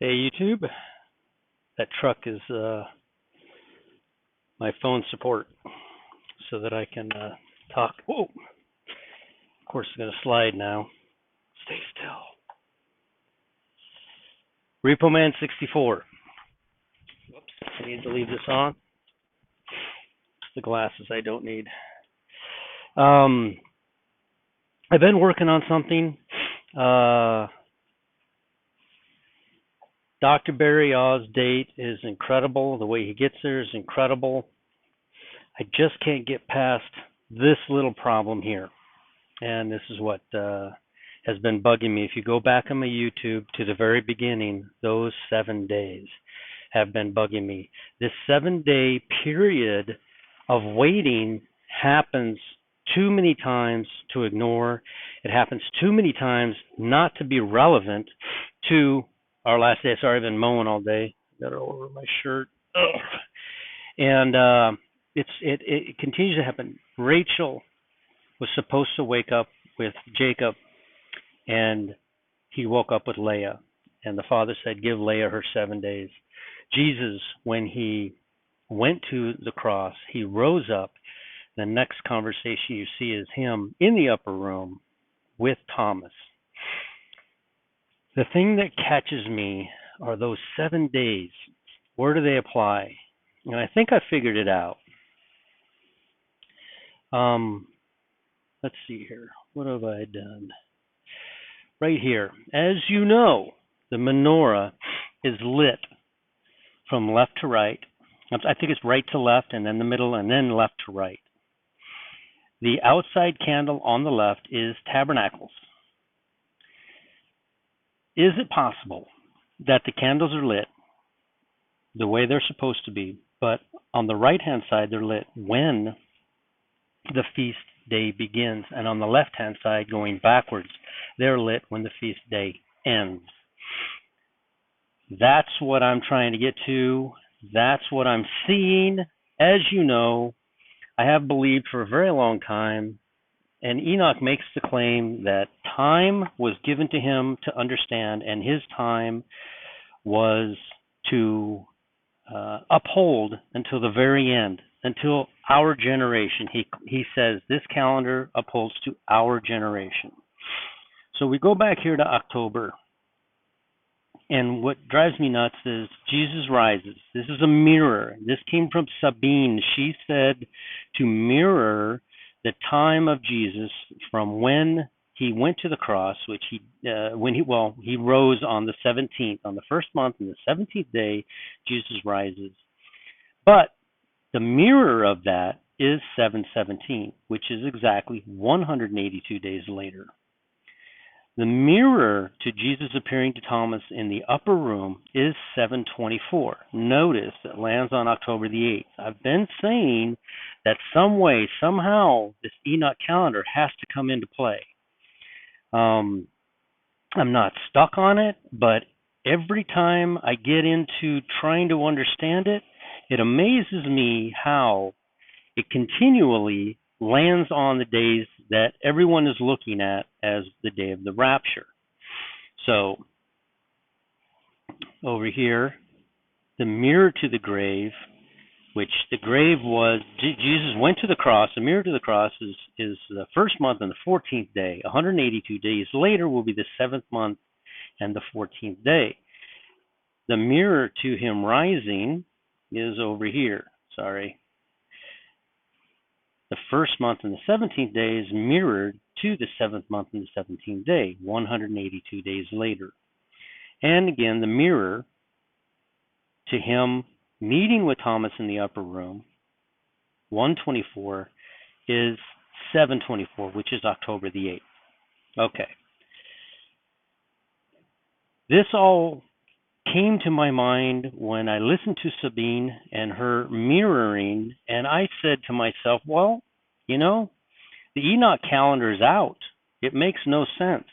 Hey YouTube, that truck is my phone support so that I can talk. Whoa! Of course it's going to slide now. Stay still. Repo Man 64. Whoops, I need to leave this on. It's the glasses I don't need. I've been working on something. Dr. Barry Oz date is incredible. The way he gets there is incredible. I just can't get past this little problem here. And this is what has been bugging me. If you go back on my YouTube to the very beginning, those 7 days have been bugging me. This 7-day period of waiting happens too many times to ignore. It happens too many times not to be relevant to our last day. Sorry, I've been mowing all day. Got it all over my shirt. Ugh. And it continues to happen. Rachel was supposed to wake up with Jacob, and he woke up with Leah. And the father said, give Leah her 7 days. Jesus, when he went to the cross, he rose up. The next conversation you see is him in the upper room with Thomas. The thing that catches me are those 7 days. Where do they apply? And I think I figured it out. Let's see here. What have I done? Right here. As you know, the menorah is lit from left to right. I think it's right to left, and then the middle, and then left to right. The outside candle on the left is tabernacles. Is it possible that the candles are lit the way they're supposed to be, but on the right-hand side they're lit when the feast day begins, and on the left-hand side, going backwards, they're lit when the feast day ends? That's what I'm trying to get to. That's what I'm seeing. As you know, I have believed for a very long time, and Enoch makes the claim that time was given to him to understand, and his time was to uphold until the very end, until our generation. He says this calendar upholds to our generation. So we go back here to October, and what drives me nuts is Jesus rises. This is a mirror. This came from Sabine. She said to mirror the time of Jesus from when he went to the cross, which he rose on the 17th, on the first month, and the 17th day, Jesus rises. But the mirror of that is 7/17, which is exactly 182 days later. The mirror to Jesus appearing to Thomas in the upper room is 7/24. Notice it lands on October the 8th. I've been saying that some way, somehow, this Enoch calendar has to come into play. I'm not stuck on it, but every time I get into trying to understand it, it amazes me how it continually lands on the days that everyone is looking at as the day of the rapture. So, over here, the mirror to the grave, which the grave was, Jesus went to the cross. The mirror to the cross is the first month and the 14th day. 182 days later will be the 7th month and the 14th day. The mirror to him rising is over here. Sorry. The first month and the 17th day is mirrored to the 7th month and the 17th day, 182 days later. And again, the mirror to him meeting with Thomas in the upper room, 124, is 7/24, which is October the 8th. Okay. This all came to my mind when I listened to Sabine and her mirroring, and I said to myself, well, you know, the Enoch calendar is out. It makes no sense.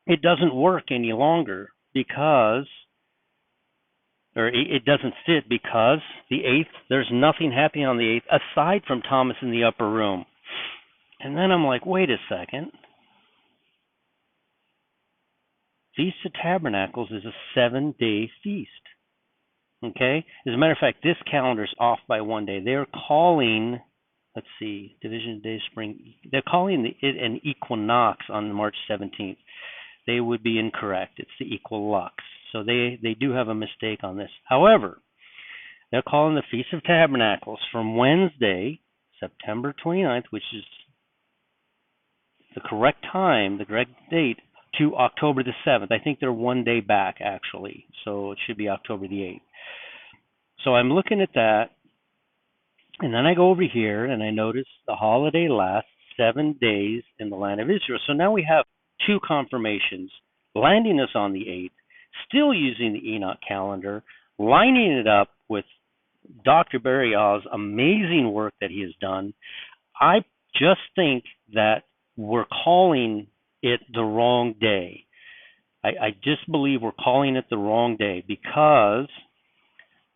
It doesn't work any longer because, or it doesn't fit because the 8th, there's nothing happening on the 8th aside from Thomas in the upper room. And then I'm like, wait a second. Feast of Tabernacles is a 7-day feast. Okay? As a matter of fact, this calendar's off by 1 day. They're calling, let's see, Division of Days, Spring. They're calling it an equinox on March 17th. They would be incorrect. It's the equilux. So they do have a mistake on this. However, they're calling the Feast of Tabernacles from Wednesday, September 29th, which is the correct time, the correct date, to October the 7th. I think they're 1 day back, actually. So it should be October the 8th. So I'm looking at that, and then I go over here, and I notice the holiday lasts 7 days in the land of Israel. So now we have two confirmations, landing us on the 8th, still using the Enoch calendar, lining it up with Dr. Barry Oz' amazing work that he has done. I just think that we're calling it the wrong day. I just believe we're calling it the wrong day because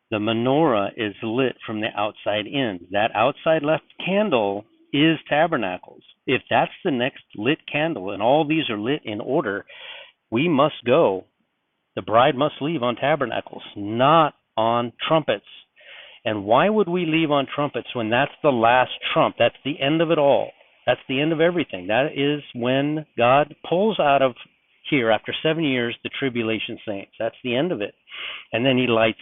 the menorah is lit from the outside in. That outside left candle is Tabernacles. If that's the next lit candle and all these are lit in order, we must go. The bride must leave on Tabernacles, not on trumpets. And why would we leave on trumpets when that's the last trump? That's the end of it all. That's the end of everything. That is when God pulls out of here after 7 years the tribulation saints. That's the end of it. And then he lights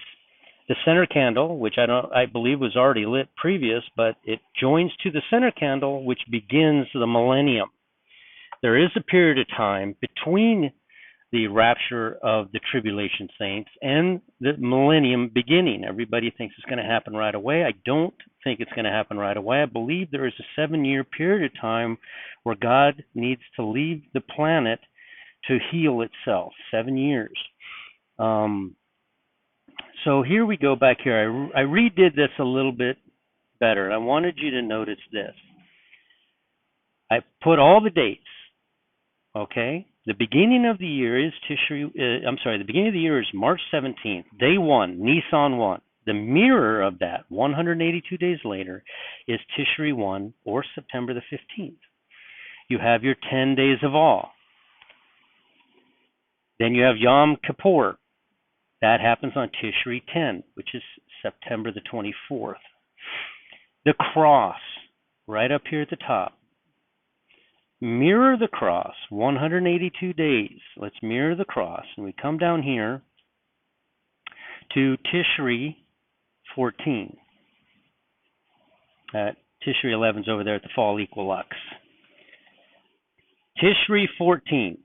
the center candle, which I believe was already lit previous, but it joins to the center candle, which begins the millennium. There is a period of time between the rapture of the tribulation saints and the millennium beginning. Everybody thinks it's going to happen right away. I don't think it's going to happen right away. I believe there is a 7-year period of time where God needs to leave the planet to heal itself. 7 years. So here we go back here. I redid this a little bit better. I wanted you to notice this. I put all the dates. Okay? The beginning of the year is the beginning of the year is March 17th, day 1, Nisan 1. The mirror of that, 182 days later, is Tishri 1, or September the 15th. You have your 10 days of awe. Then you have Yom Kippur. That happens on Tishri 10, which is September the 24th. The cross, right up here at the top. Mirror the cross, 182 days. Let's mirror the cross. And we come down here to Tishri 14. Tishri 11 is over there at the fall equilux. Tishri 14,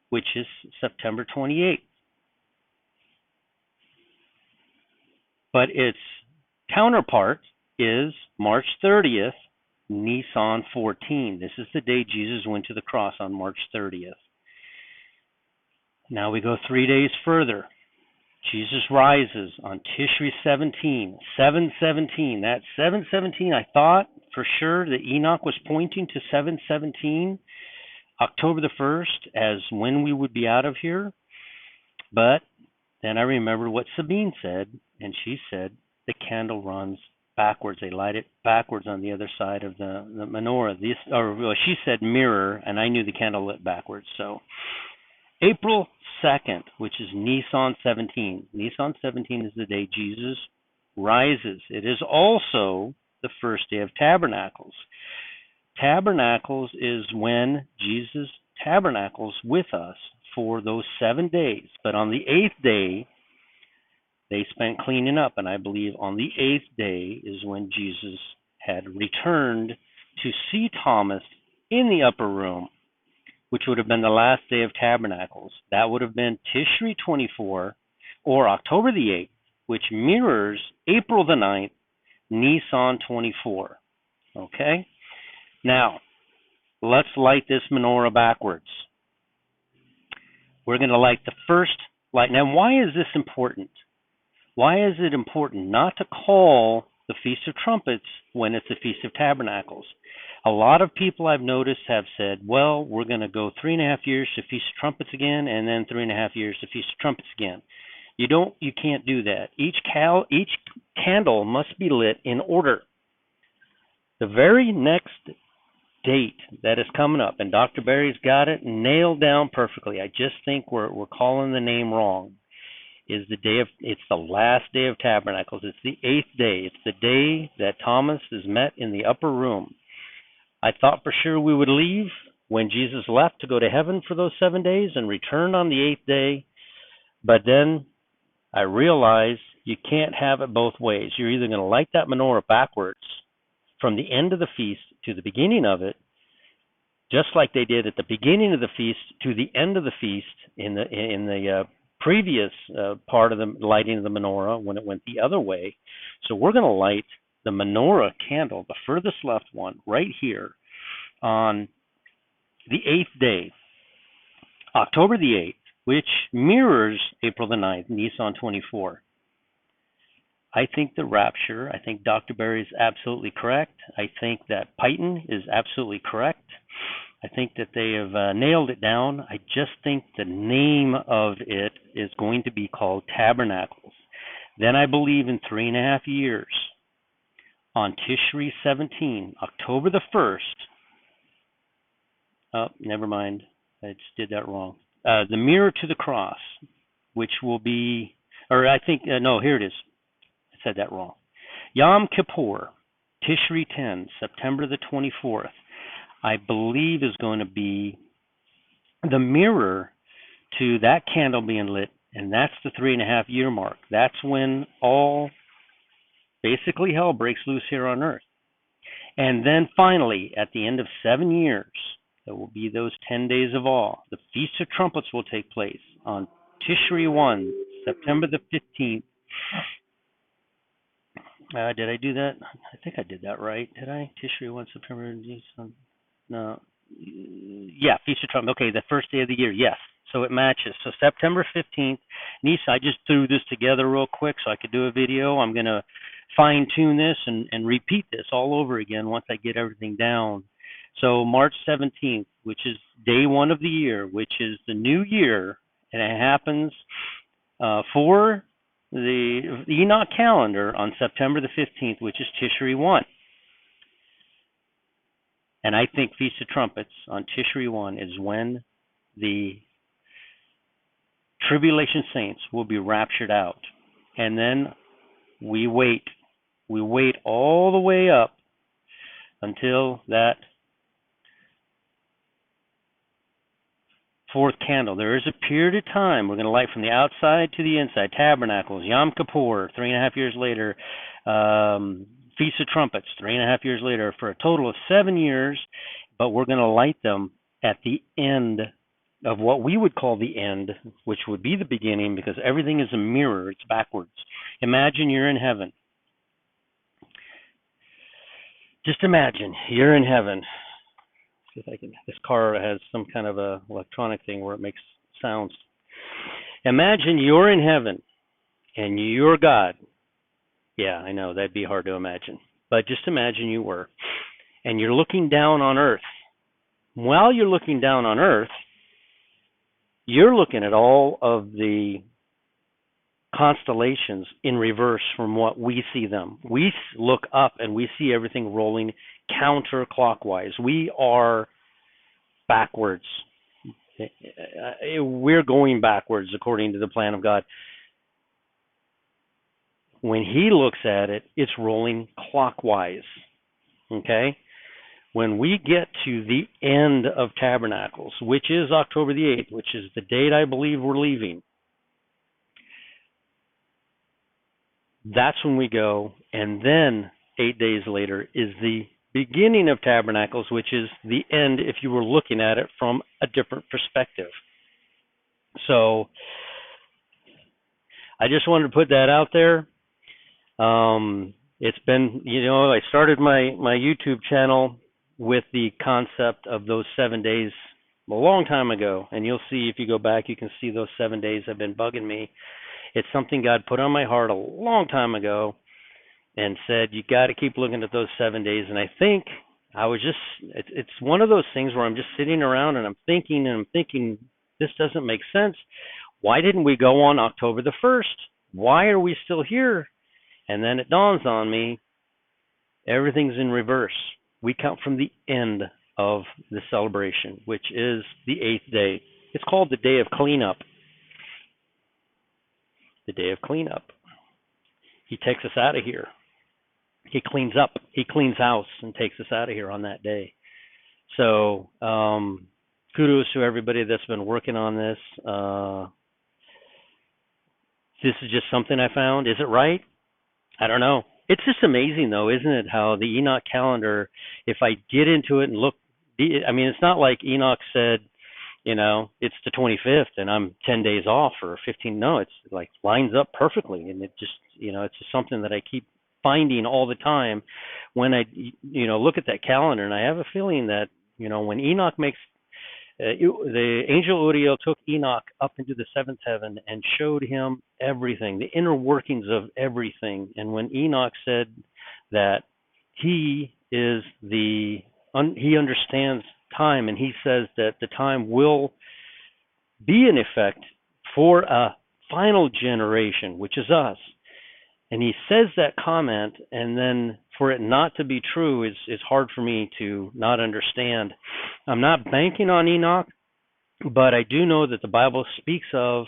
which is September 28th. But its counterpart is March 30th, Nisan 14. This is the day Jesus went to the cross, on March 30th. Now we go 3 days further. Jesus rises on Tishri 17, 7/17. That 7/17, I thought for sure that Enoch was pointing to 7/17, October the 1st, as when we would be out of here. But then I remembered what Sabine said, and she said the candle runs backwards. They light it backwards on the other side of the menorah. She said mirror, and I knew the candle lit backwards. So April 2nd, which is Nisan 17. Nisan 17 is the day Jesus rises. It is also the first day of Tabernacles. Tabernacles is when Jesus tabernacles with us for those 7 days. But on the 8th day, they spent cleaning up, and I believe on the 8th day is when Jesus had returned to see Thomas in the upper room, which would have been the last day of Tabernacles. That would have been Tishri 24, or October the 8th, which mirrors April the 9th, Nisan 24. Okay? Now, let's light this menorah backwards. We're going to light the first light. Now, why is this important? Why is it important not to call the Feast of Trumpets when it's the Feast of Tabernacles? A lot of people I've noticed have said, well, we're going to go 3.5 years to Feast of Trumpets again, and then 3.5 years to Feast of Trumpets again. You can't do that. Each candle must be lit in order. The very next date that is coming up, and Dr. Barry's got it nailed down perfectly. I just think we're calling the name wrong. It's the last day of Tabernacles. It's the 8th day. It's the day that Thomas is met in the upper room. I thought for sure we would leave when Jesus left to go to heaven for those 7 days and returned on the 8th day. But then I realized you can't have it both ways. You're either going to light that menorah backwards from the end of the feast to the beginning of it, just like they did at the beginning of the feast to the end of the feast in the previous part of the lighting of the menorah when it went the other way. So we're going to light the menorah candle, the furthest left one, right here on the 8th day, October the 8th, which mirrors April the 9th, Nisan 24. I think the rapture, I think Dr. Barry is absolutely correct. I think that Python is absolutely correct. I think that they have nailed it down. I just think the name of it is going to be called Tabernacles. Then I believe in 3.5 years, on Tishri 17, October the 1st. Oh, never mind. I just did that wrong. The mirror to the cross, which will be, or I think, no, here it is. I said that wrong. Yom Kippur, Tishri 10, September the 24th, I believe is going to be the mirror to that candle being lit, and that's the 3.5 year mark. That's when all, basically hell breaks loose here on earth. And then finally, at the end of 7 years, there will be those 10 days of awe. The Feast of Trumpets will take place on Tishri 1, September the 15th. Did I do that? I think I did that right. Did I? Tishri 1, September. No. Yeah, Feast of Trumpets. Okay, the first day of the year. Yes. So it matches. So September 15th. Nisa, I just threw this together real quick so I could do a video. I'm going to fine tune this and repeat this all over again once I get everything down. So March 17th, which is day 1 of the year, which is the new year, and it happens for the Enoch Calendar on September the 15th, which is Tishri 1. And I think Feast of Trumpets on Tishri 1 is when the tribulation saints will be raptured out. And then we wait. We wait all the way up until that 4th candle. There is a period of time. We're going to light from the outside to the inside. Tabernacles, Yom Kippur, 3.5 years later. Feast of Trumpets, 3.5 years later, for a total of 7 years. But we're going to light them at the end of what we would call the end, which would be the beginning, because everything is a mirror. It's backwards. Imagine you're in heaven. Just imagine you're in heaven. See if I can. This car has some kind of a electronic thing where it makes sounds. Imagine you're in heaven and you're God. Yeah, I know that'd be hard to imagine, but just imagine you were, and you're looking down on earth. While you're looking down on earth, you're looking at all of the constellations in reverse from what we see them. We look up and we see everything rolling counterclockwise. We are backwards. We're going backwards according to the plan of God. When he looks at it, it's rolling clockwise. Okay? When we get to the end of Tabernacles, which is October the 8th, which is the date I believe we're leaving, that's when we go, and then 8 days later is the beginning of Tabernacles, which is the end if you were looking at it from a different perspective. So I just wanted to put that out there. It's been, I started my YouTube channel with the concept of those 7 days a long time ago, and you'll see if you go back, you can see those 7 days have been bugging me. It's something God put on my heart a long time ago and said, you got to keep looking at those 7 days. And I think it's one of those things where I'm just sitting around and I'm thinking, this doesn't make sense. Why didn't we go on October the 1st? Why are we still here? And then it dawns on me, everything's in reverse. We count from the end of the celebration, which is the 8th day. It's called the Day of Cleanup. The Day of Cleanup. He takes us out of here. He cleans up. He cleans house and takes us out of here on that day. So kudos to everybody that's been working on this. This is just something I found. Is it right? I don't know. It's just amazing, though, isn't it, how the Enoch calendar, if I get into it and look, I mean, it's not like Enoch said, it's the 25th and I'm 10 days off or 15. No, it's like lines up perfectly. And it just, it's just something that I keep finding all the time when I, look at that calendar. And I have a feeling that, when Enoch makes, the angel Uriel took Enoch up into the seventh heaven and showed him everything, the inner workings of everything. And when Enoch said that he understands time, and he says that the time will be in effect for a final generation, which is us. And he says that comment, and then for it not to be true is hard for me to not understand. I'm not banking on Enoch, but I do know that the Bible speaks of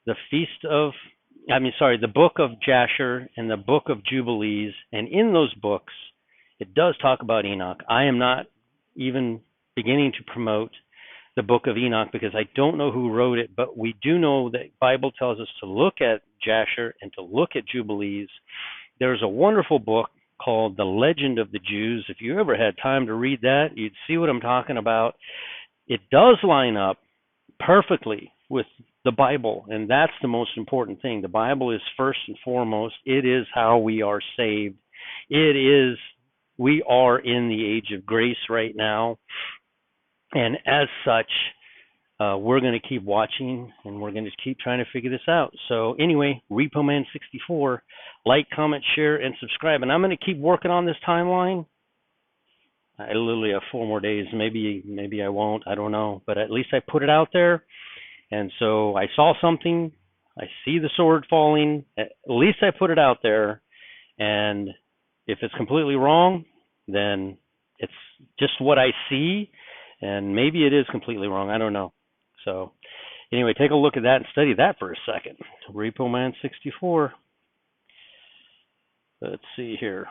the the book of Jasher and the book of Jubilees, and in those books, it does talk about Enoch. I am not even beginning to promote the book of Enoch because I don't know who wrote it, but we do know that the Bible tells us to look at Jasher and to look at Jubilees. There's a wonderful book called The Legend of the Jews. If you ever had time to read that, you'd see what I'm talking about. It does line up perfectly with the Bible, and that's the most important thing. The Bible is first and foremost. It is how we are saved. We are in the age of grace right now, and as such, we're going to keep watching, and we're going to keep trying to figure this out. So anyway, RepoMan64, like, comment, share, and subscribe. And I'm going to keep working on this timeline. I literally have 4 more days. Maybe I won't. I don't know. But at least I put it out there. And so I saw something. I see the sword falling. At least I put it out there. And if it's completely wrong, then it's just what I see. And maybe it is completely wrong. I don't know. So anyway, take a look at that and study that for a second. RepoMan64. Let's see here.